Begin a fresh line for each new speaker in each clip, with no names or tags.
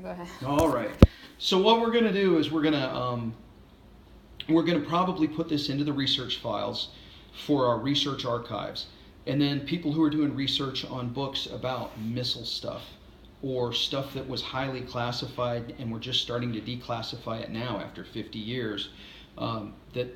Go ahead.
All right. So what we're going to do is we're going to probably put this into the research files for our research archives, and then people who are doing research on books about missile stuff or stuff that was highly classified and we're just starting to declassify it now after 50 years, that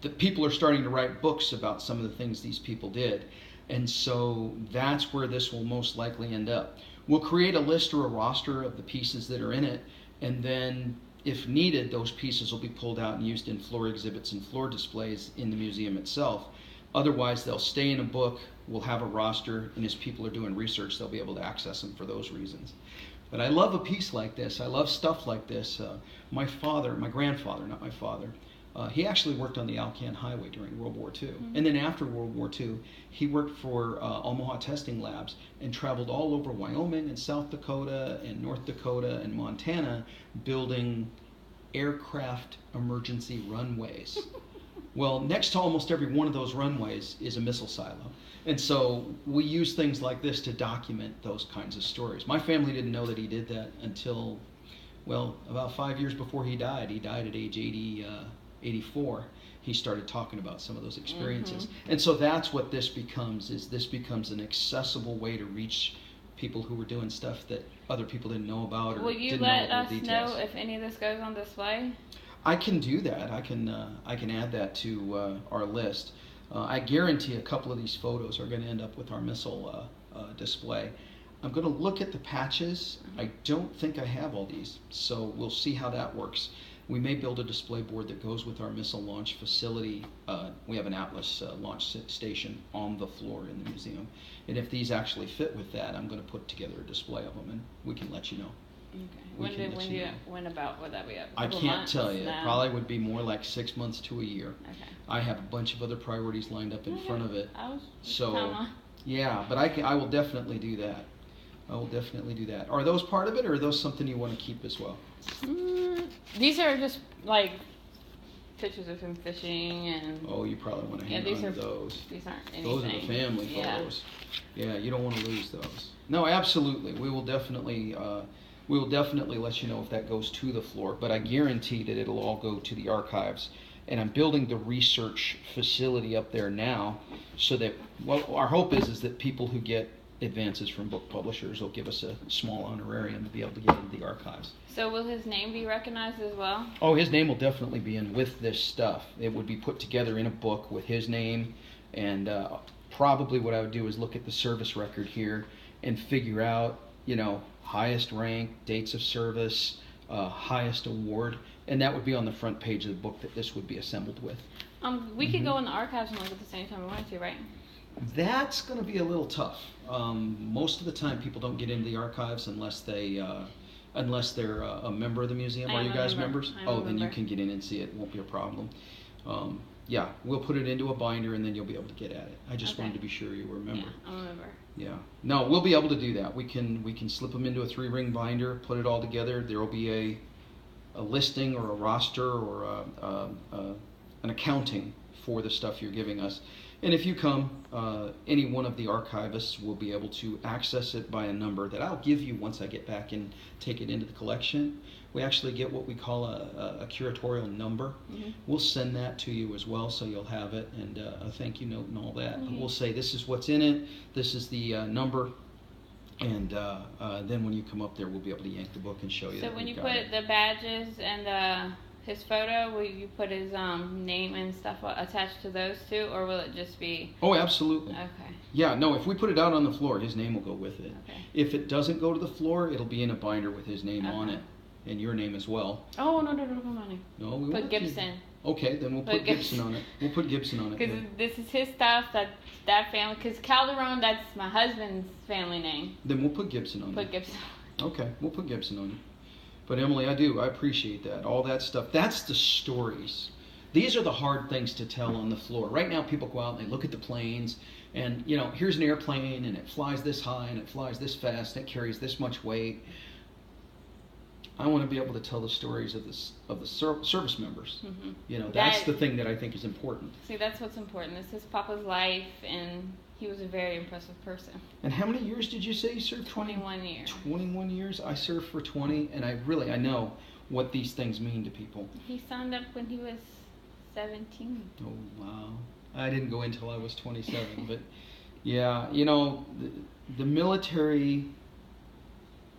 the people are starting to write books about some of the things these people did. And so that's where this will most likely end up. We'll create a list or a roster of the pieces that are in it, and then if needed, those pieces will be pulled out and used in floor exhibits and floor displays in the museum itself. Otherwise, they'll stay in a book, we'll have a roster, and as people are doing research, they'll be able to access them for those reasons. But I love a piece like this. I love stuff like this. My grandfather, not my father, he actually worked on the Alcan Highway during World War II. Mm-hmm. And then after World War II, he worked for Omaha Testing Labs and traveled all over Wyoming and South Dakota and North Dakota and Montana building aircraft emergency runways. Well, next to almost every one of those runways is a missile silo. And so we use things like this to document those kinds of stories. My family didn't know that he did that until, well, about 5 years before he died. He died at age 84. He started talking about some of those experiences. Mm-hmm. And so that's what this becomes, is this becomes an accessible way to reach people who were doing stuff that other people didn't know about or
Will you
didn't
let
know
us
the details.
know if any of this goes on display?
I can do that. I can add that to our list. I guarantee a couple of these photos are going to end up with our missile display. I'm going to look at the patches. I don't think I have all these, so we'll see how that works. We may build a display board that goes with our missile launch facility. We have an Atlas launch station on the floor in the museum. And if these actually fit with that, I'm going to put together a display of them, and we can let you know.
Okay. When about would that be up?
I can't tell you. It probably would be more like 6 months to a year.
Okay.
I have a bunch of other priorities lined up in front of it.
So,
yeah, but I will definitely do that. I will definitely do that. Are those part of it, or are those something you want to keep as well?
These are just like pictures of him fishing and.
Oh, you probably want to hang on to those.
These aren't anything.
Those are the family photos. Yeah, you don't want to lose those. No, absolutely. We will definitely let you know if that goes to the floor. But I guarantee that it'll all go to the archives. And I'm building the research facility up there now, so that our hope is that people who get advances from book publishers will give us a small honorarium to be able to get into the archives.
So will his name be recognized as well?
Oh, his name will definitely be in with this stuff. It would be put together in a book with his name, and probably what I would do is look at the service record here and figure out, highest rank, dates of service, highest award, and that would be on the front page of the book that this would be assembled with.
We could go in the archives and look at the same time we wanted to, right?
That's going to be a little tough. Most of the time, people don't get into the archives unless they're a member of the museum. Are you guys members? Then you can get in and see it. It won't be a problem. Yeah, we'll put it into a binder, and then you'll be able to get at it. I just wanted to be sure you were a member.
Yeah, I'm a member.
Yeah. No, we'll be able to do that. We can slip them into a 3-ring binder, put it all together. There will be a listing or a roster or an accounting for the stuff you're giving us. And if you come, any one of the archivists will be able to access it by a number that I'll give you once I get back and take it into the collection. We actually get what we call a curatorial number. Mm-hmm. We'll send that to you as well, so you'll have it, and a thank you note and all that. Mm-hmm. But we'll say this is what's in it, this is the number, and then when you come up there, we'll be able to yank the book and show you.
So when you put the badges and his photo, will you put his name and stuff attached to those too, or will it just be?
Oh, absolutely.
Okay.
Yeah, no, if we put it out on the floor, his name will go with it.
Okay.
If it doesn't go to the floor, it'll be in a binder with his name on it, and your name as well.
Oh, no, money.
No, we
put Gibson.
Okay, then we'll put Gibson on it. We'll put Gibson on it.
Because this is his stuff, that family, because Calderon, that's my husband's family name.
Then we'll put Gibson on it.
Put Gibson.
Okay, we'll put Gibson on it. But Emily, I appreciate that. All that stuff. That's the stories. These are the hard things to tell on the floor. Right now, people go out and they look at the planes, and here's an airplane, and it flies this high, and it flies this fast, and it carries this much weight. I want to be able to tell the stories of the service members. Mm-hmm. That's the thing that I think is important.
See, that's what's important. This is Papa's life, and He was a very impressive person.
And how many years did you say you served?
21 years.
21 years? I served for 20, and I know what these things mean to people.
He signed up when he was 17.
Oh, wow. I didn't go in until I was 27, but yeah, you know, the military,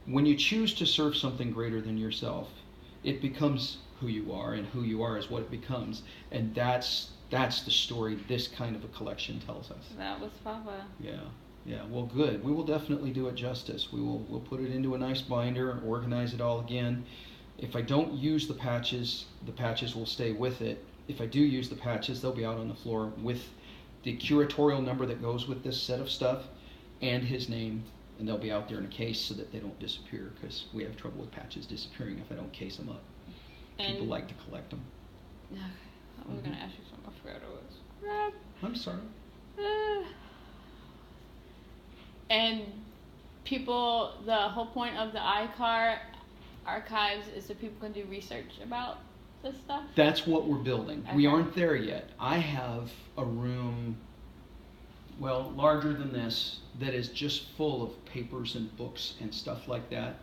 when you choose to serve something greater than yourself, it becomes who you are, and who you are is what it becomes. And that's the story this kind of a collection tells us.
That was Papa.
Yeah, well, good. We will definitely do it justice. We'll put it into a nice binder, organize it all again. If I don't use the patches will stay with it. If I do use the patches, they'll be out on the floor with the curatorial number that goes with this set of stuff and his name, and they'll be out there in a case so that they don't disappear, because we have trouble with patches disappearing if I don't case them up. People like to collect them.
I was going to ask you something. I forgot what it was. Crap.
I'm sorry.
And people, the whole point of the iCar archives is so people can do research about this stuff? That's
what we're building.
Okay.
We aren't there yet. I have a room, well, larger than this, that is just full of papers and books and stuff like that.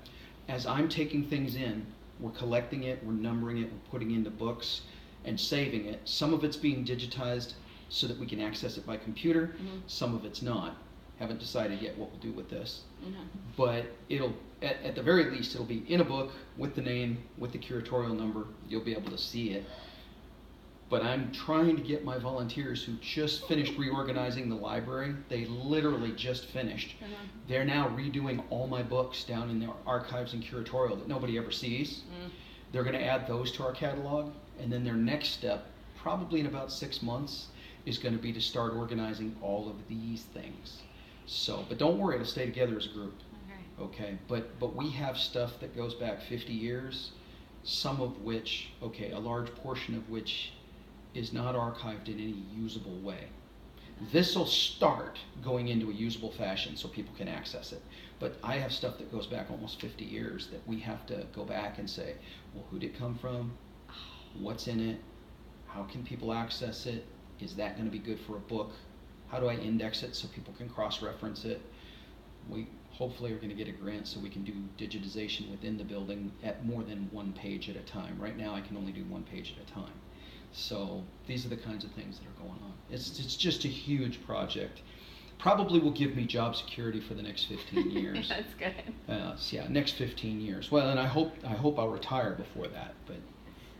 As I'm taking things in, we're collecting it, we're numbering it, we're putting into books and saving it. Some of it's being digitized so that we can access it by computer. Some of it's not. Haven't decided yet what we'll do with this. But it'll, at the very least, it'll be in a book with the name, with the curatorial number. You'll be able to see it. But I'm trying to get my volunteers who just finished reorganizing the library. They literally just finished. They're now redoing all my books down in their archives and curatorial that nobody ever sees. They're going to add those to our catalog. And then their next step, probably in about 6 months, is going to be to start organizing all of these things. So, but don't worry, it'll stay together as a group. Okay, but we have stuff that goes back 50 years, some of which, a large portion of which is not archived in any usable way. This will start going into a usable fashion so people can access it. But I have stuff that goes back almost 50 years that we have to go back and say, well, who did it come from? What's in it? How can people access it? Is that going to be good for a book? How do I index it so people can cross-reference it? We hopefully are going to get a grant so we can do digitization within the building at more than one page at a time. Right now I can only do one page at a time. So these are the kinds of things that are going on. It's just a huge project. Probably will give me job security for the next 15 years.
That's good.
Yeah, next 15 years. Well, and I hope I'll retire before that, but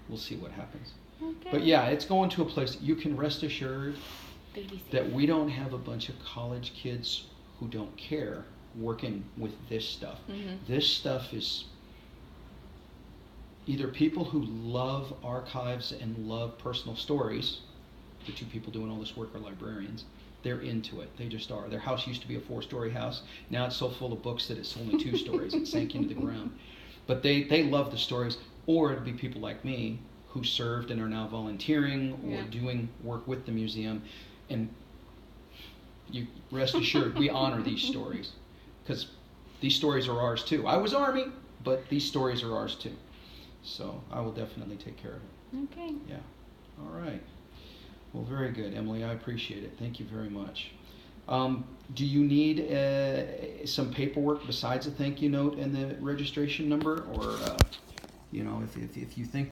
we'll see what happens.
Okay.
But yeah, it's going to a place you can rest assured that we don't have a bunch of college kids who don't care working with this stuff. This stuff is either people who love archives and love personal stories. The two people doing all this work are librarians. They're into it. They just are. Their house used to be a 4-story house. Now it's so full of books that it's only 2 stories. It sank into the ground. But they love the stories. Or it'd be people like me who served and are now volunteering or doing work with the museum. And you rest assured, we honor these stories, because these stories are ours too. I was Army, but these stories are ours too. So I will definitely take care of it.
Okay.
Yeah. All right. Well, very good, Emily. I appreciate it. Thank you very much. Do you need some paperwork besides a thank you note and the registration number, or if you think